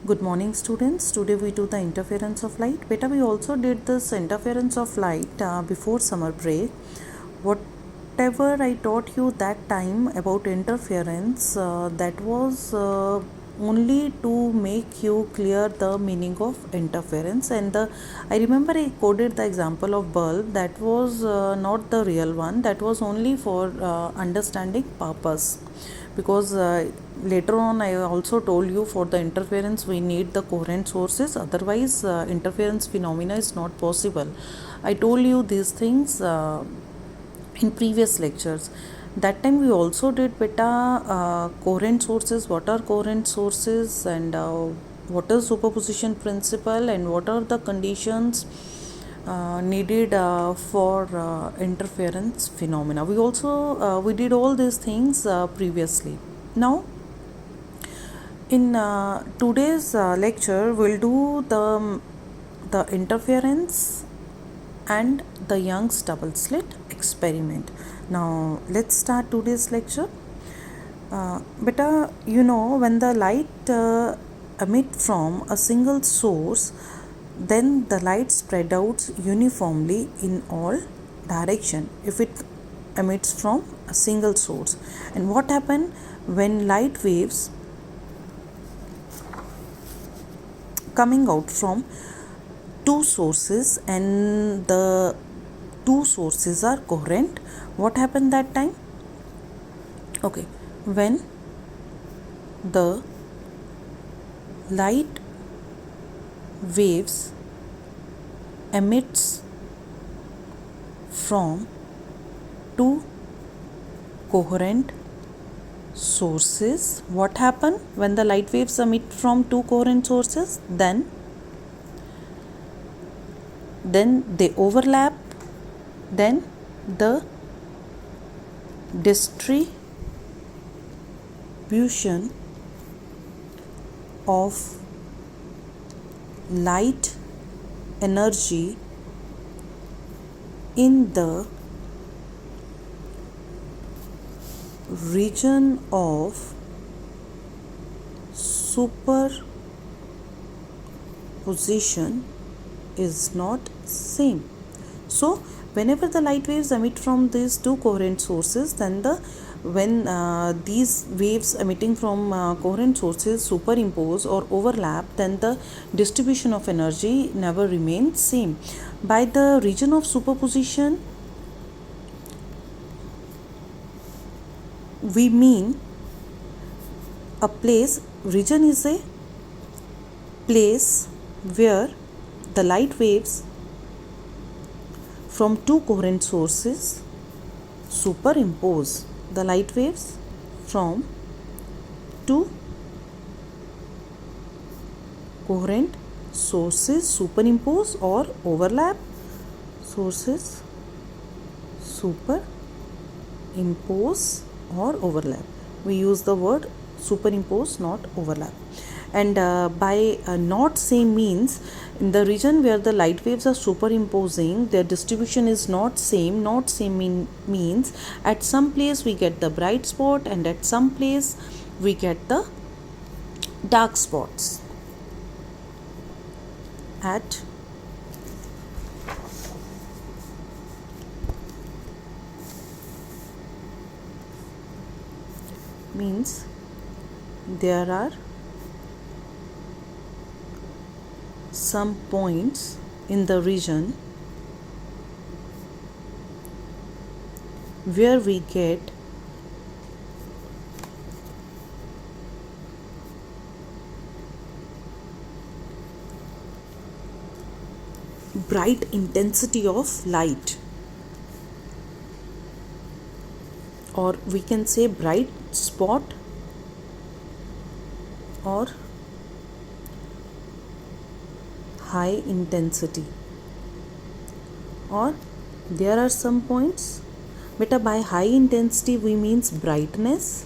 Good morning students. Today we do the interference of light. Beta, we also did this interference of light before summer break. Whatever I taught you that time about interference, that was only to make you clear the meaning of interference. And I remember I quoted the example of bulb. That was not the real one. That was only for understanding purpose, because later on I also told you for the interference we need the coherent sources, otherwise interference phenomena is not possible. I told you these things in previous lectures. That time we also did beta coherent sources, what are coherent sources, and what is superposition principle, and what are the conditions needed for interference phenomena. We also we did all these things previously. Now in today's lecture we'll do the interference and the Young's double slit experiment. Now let's start today's lecture. Beta, you know, when the light emit from a single source, then the light spread out uniformly in all direction if it emits from a single source. And what happen when light waves coming out from two sources and the two sources are coherent? What happened that time? Okay, when the light waves emits from two coherent sources, what happen when the light waves emit from two coherent sources? Then they overlap, then the distribution of light energy in the region of superposition is not same. So whenever the light waves emit from these two coherent sources, then when these waves emitting from coherent sources superimpose or overlap, then the distribution of energy never remains same. By the region of superposition, we mean a place. Region is a place where the light waves from two coherent sources superimpose. The light waves from two coherent sources superimpose or overlap. Sources superimpose or overlap. We use the word superimpose, not overlap. And by not same means, in the region where the light waves are superimposing, their distribution is not same. Not same means at some place we get the bright spot and at some place we get the dark spots. At means there are some points in the region where we get bright intensity of light, or we can say bright spot, or high intensity. Or there are some points, beta, by high intensity we means brightness,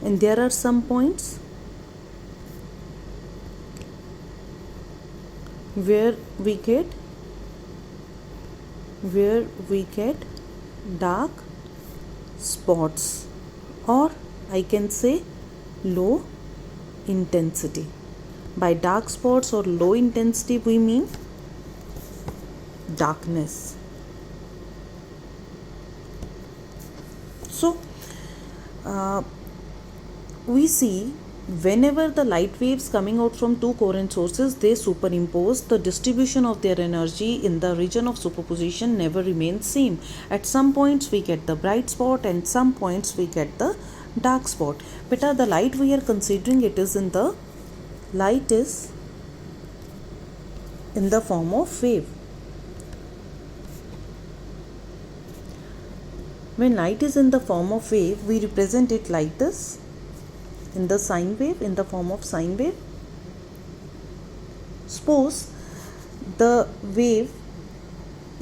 and there are some points where we get dark spots, or I can say low intensity. By dark spots or low intensity, we mean darkness. So, we see whenever the light waves coming out from two coherent sources, they superimpose, the distribution of their energy in the region of superposition never remains same. At some points we get the bright spot and some points we get the dark spot. Beta, the light we are considering, it is in the light is in the form of wave. When light is in the form of wave, we represent it like this, in the sine wave, in the form of sine wave. Suppose the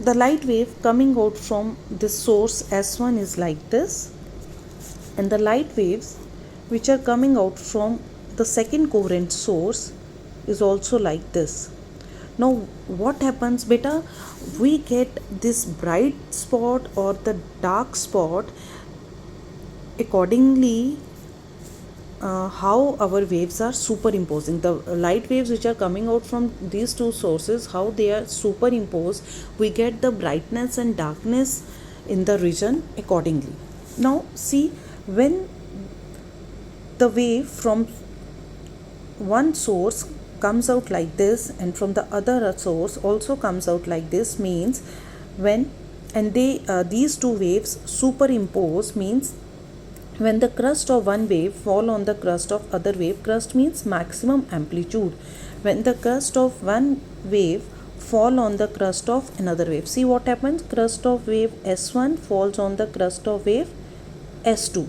light wave coming out from this source S1 is like this, and the light waves which are coming out from the second coherent source is also like this. Now what happens, beta? We get this bright spot or the dark spot accordingly how our waves are superimposing. The light waves which are coming out from these two sources, how they are superimposed, we get the brightness and darkness in the region accordingly. Now see, when the wave from one source comes out like this and from the other source also comes out like this, means when and these two waves superimpose, means when the crust of one wave fall on the crust of other wave, crust means maximum amplitude, when the crust of one wave fall on the crust of another wave, see what happens, crust of wave S1 falls on the crust of wave S2.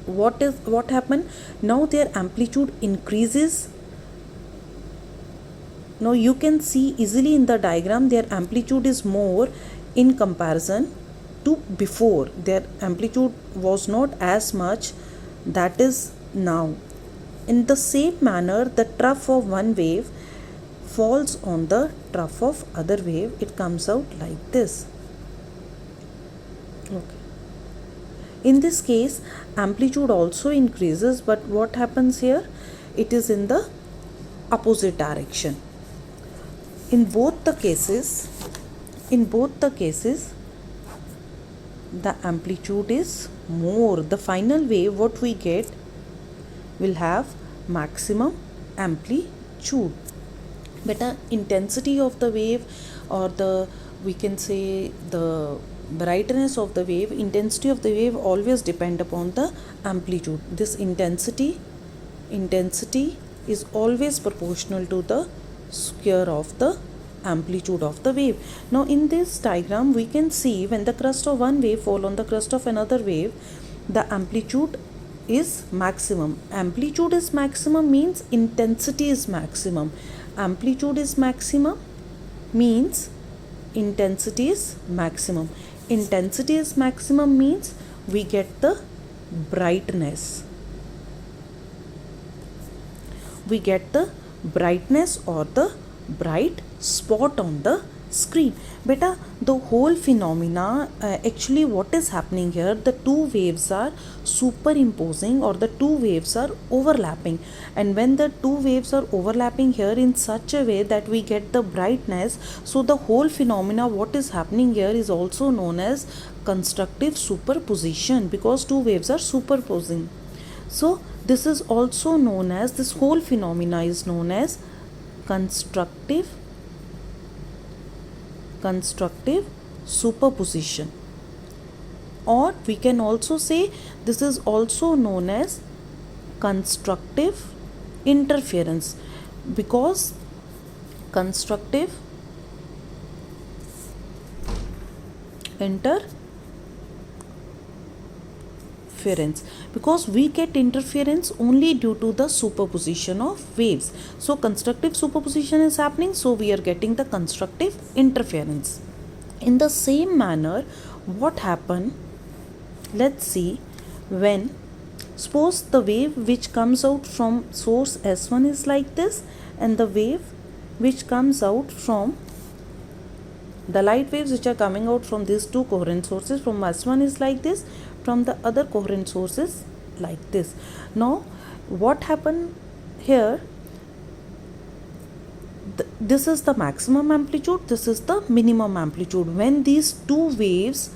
What happened? Now their amplitude increases. Now you can see easily in the diagram their amplitude is more in comparison to before. Their amplitude was not as much that is now. In the same manner, the trough of one wave falls on the trough of other wave. It comes out like this. Okay. In this case, amplitude also increases, but what happens here? It is in the opposite direction. In both the cases, the amplitude is more. The final wave what we get will have maximum amplitude. But the intensity of the wave, or we can say the brightness of the wave, intensity of the wave always depend upon the amplitude. This intensity is always proportional to the square of the amplitude of the wave. Now in this diagram we can see when the crust of one wave fall on the crust of another wave, the amplitude is maximum. Amplitude is maximum means intensity is maximum. Amplitude is maximum means intensity is maximum. Intensity is maximum means we get the brightness. We get the brightness or the bright spot on the screen. Beta, the whole phenomena, actually what is happening here, the two waves are superimposing or the two waves are overlapping, and when the two waves are overlapping here in such a way that we get the brightness, so the whole phenomena what is happening here is also known as constructive superposition, because two waves are superposing. So this is also known as, this whole phenomena is known as constructive superposition, or we can also say this is also known as constructive interference, because constructive interference, because we get interference only due to the superposition of waves. So constructive superposition is happening, so we are getting the constructive interference. In the same manner, what happen, let's see, when suppose the wave which comes out from source S1 is like this, and the wave which comes out from the light waves which are coming out from these two coherent sources from S1 is like this, from the other coherent sources like this. Now what happened here this is the maximum amplitude, this is the minimum amplitude. When these two waves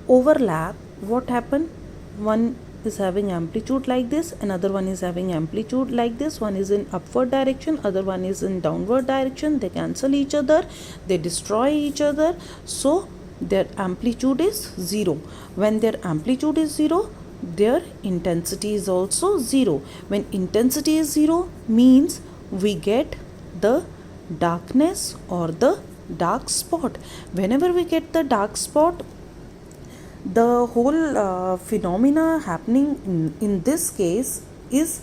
overlap, what happen? One is having amplitude like this, another one is having amplitude like this. One is in upward direction, other one is in downward direction. They cancel each other, they destroy each other, so their amplitude is zero. When their amplitude is zero, their intensity is also zero. When intensity is zero, means we get the darkness or the dark spot. Whenever we get the dark spot, the whole phenomena happening in this case is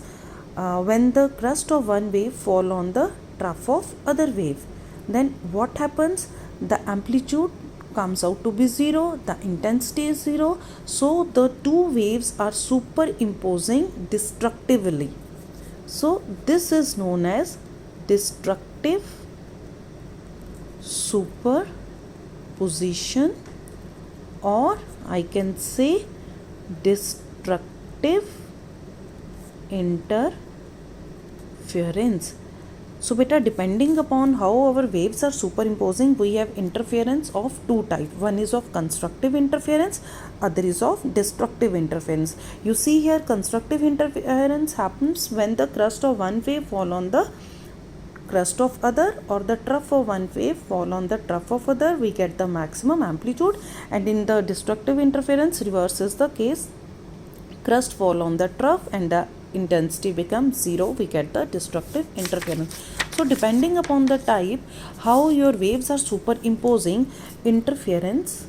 when the crust of one wave fall on the trough of other wave. Then what happens? The amplitude comes out to be zero, the intensity is zero, so the two waves are superimposing destructively. So this is known as destructive superposition, or I can say destructive interference. So beta, depending upon how our waves are superimposing, we have interference of two types. One is of constructive interference, other is of destructive interference. You see here, constructive interference happens when the crust of one wave fall on the crust of other, or the trough of one wave fall on the trough of other. We get the maximum amplitude. And in the destructive interference, reverse is the case. Crust fall on the trough and the intensity becomes zero. We get the destructive interference. So depending upon the type, how your waves are superimposing, interference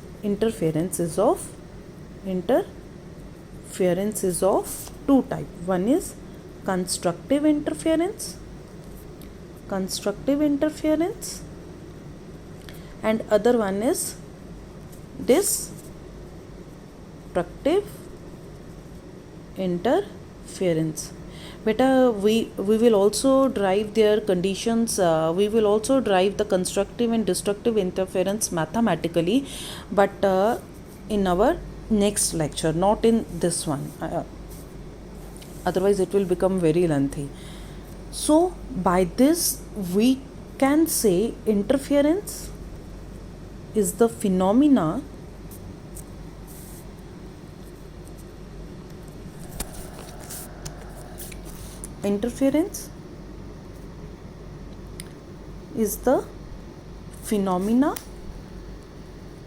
is of two types. One is constructive interference, and other one is destructive interference. Beta, we will also derive their conditions, we will also derive the constructive and destructive interference mathematically, but in our next lecture, not in this one, otherwise it will become very lengthy. So by this we can say interference is the phenomena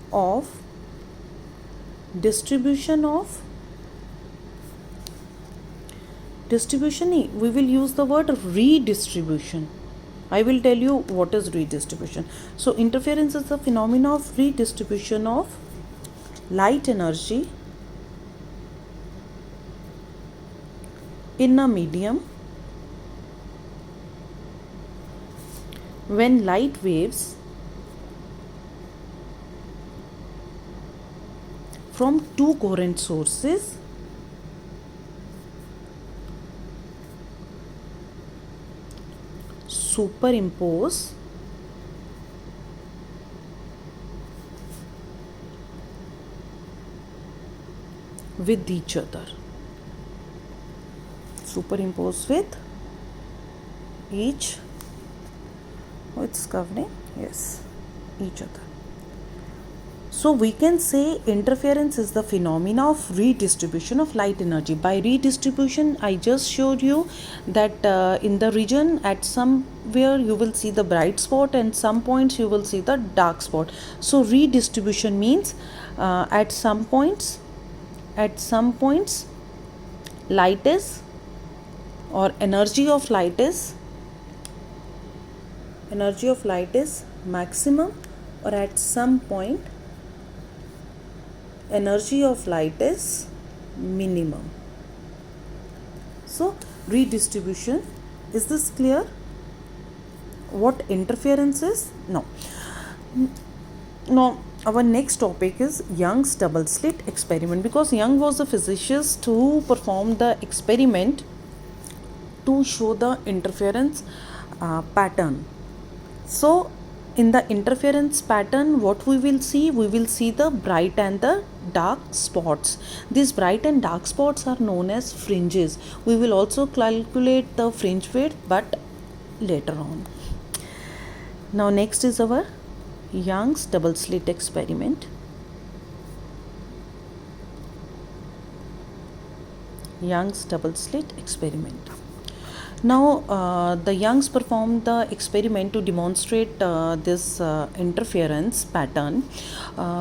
of distribution, we will use the word redistribution. I will tell you what is redistribution. So interference is the phenomena of redistribution of light energy in a medium when light waves from two coherent sources superimpose with each other. Superimpose with each other. So we can say interference is the phenomena of redistribution of light energy. By redistribution, I just showed you that in the region at somewhere you will see the bright spot and some points you will see the dark spot. So redistribution means at some points light is, or energy of light is maximum, or at some point energy of light is minimum. So redistribution, is this clear? What interference is? No. Now our next topic is Young's double slit experiment, because Young was the physicist who performed the experiment to show the interference pattern. So in the interference pattern, what we will see the bright and the dark spots. These bright and dark spots are known as fringes. We will also calculate the fringe width, but later on. Now next is our Young's double slit experiment. Young's double slit experiment. Now the Youngs performed the experiment to demonstrate this interference pattern.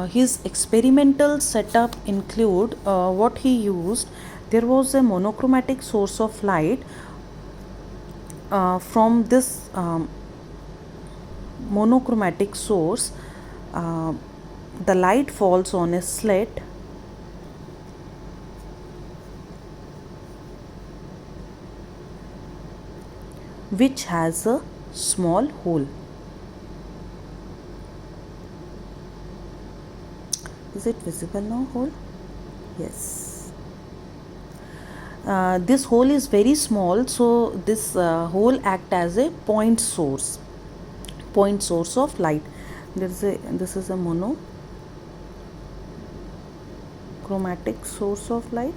His experimental setup include what he used. There was a monochromatic source of light. From this monochromatic source, the light falls on a slit which has a small hole. Is it visible now, hole? Yes. This hole is very small, so this hole act as a point source of light. This is a monochromatic source of light,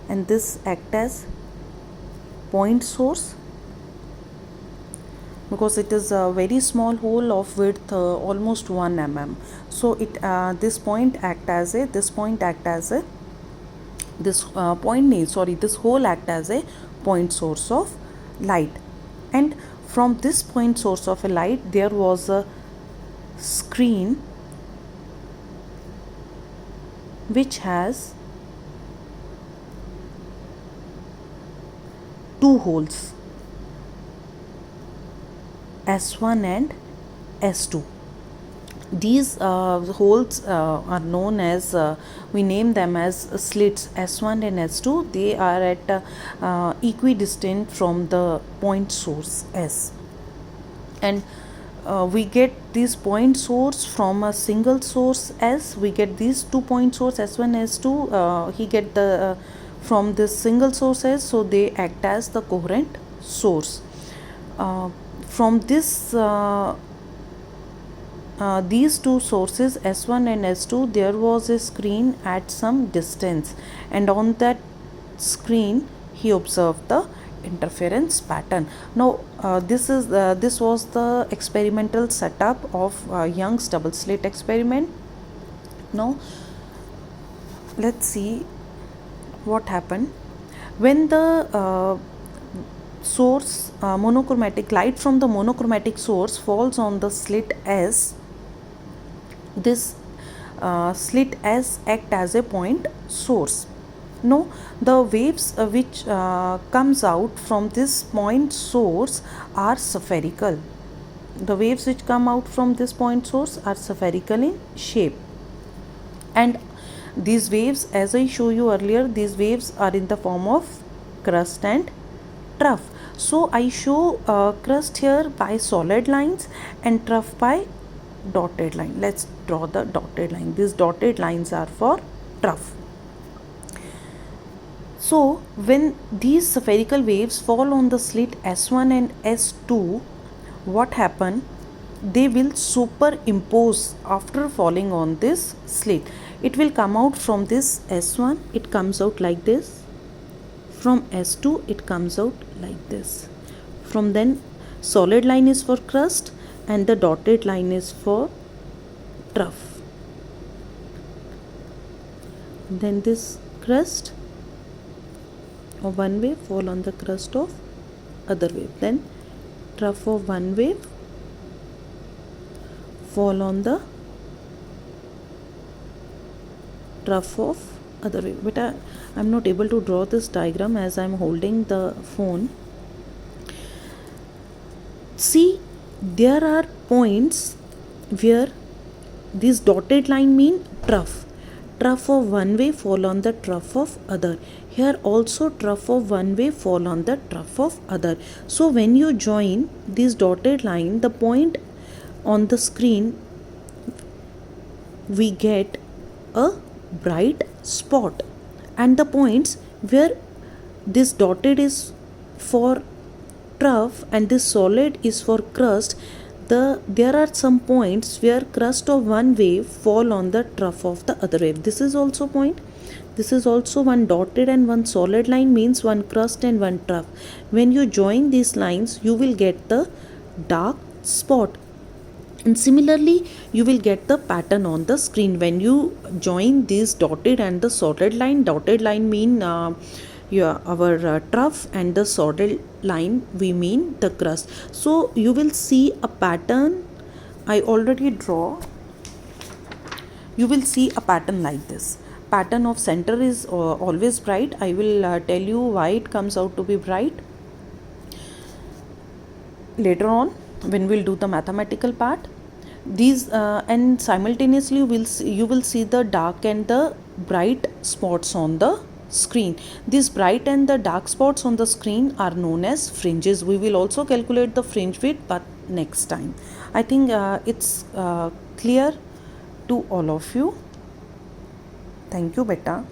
and this act as point source because it is a very small hole of width almost 1 mm. So this hole act as a point source of light, and from this point source of a light there was a screen which has two holes, S1 and S2. These holes are known as, we name them as slits S1 and S2. They are at equidistant from the point source S, and we get this point source from a single source S. We get these 2 point source S1 S2. He get the from this single source S, so they act as the coherent source. From this these two sources S1 and S2, there was a screen at some distance, and on that screen he observed the interference pattern. Now this was the experimental setup of Young's double slit experiment. Now let's see what happened when the monochromatic light from the monochromatic source falls on the slit S. This slit S act as a point source. Now the waves which comes out from this point source are spherical. The waves which come out from this point source are spherical in shape, and these waves, as I show you earlier, these waves are in the form of crust and trough. So I show crust here by solid lines and trough by dotted line. Let's draw the dotted line. These dotted lines are for trough. So when these spherical waves fall on the slit S1 and S2, what happen? They will superimpose after falling on this slit. It will come out from this S1, it comes out like this. From S2 it comes out like this. From then solid line is for crust and the dotted line is for trough. Then this crust of one wave fall on the crust of other wave. Then trough of one wave fall on the trough of other wave. But I'm not able to draw this diagram as I'm holding the phone. See, there are points where this dotted line mean trough. Trough of one wave fall on the trough of other. Here also trough of one wave fall on the trough of other. So when you join this dotted line, the point on the screen, we get a bright spot, and the points where this dotted is for trough and this solid is for crust, There are some points where crust of one wave fall on the trough of the other wave. This is also point. This is also one dotted and one solid line, means one crust and one trough. When you join these lines, you will get the dark spot. And similarly, you will get the pattern on the screen when you join these dotted and the solid line. Dotted line mean our trough, and the solid line we mean the crust. So you will see a pattern. I already draw. You will see a pattern like this. Pattern of center is always bright. I will tell you why it comes out to be bright later on when we'll do the mathematical part. These and simultaneously you will see the dark and the bright spots on the screen. These bright and the dark spots on the screen are known as fringes. We will also calculate the fringe width, but next time. I think it's clear to all of you. Thank you, beta.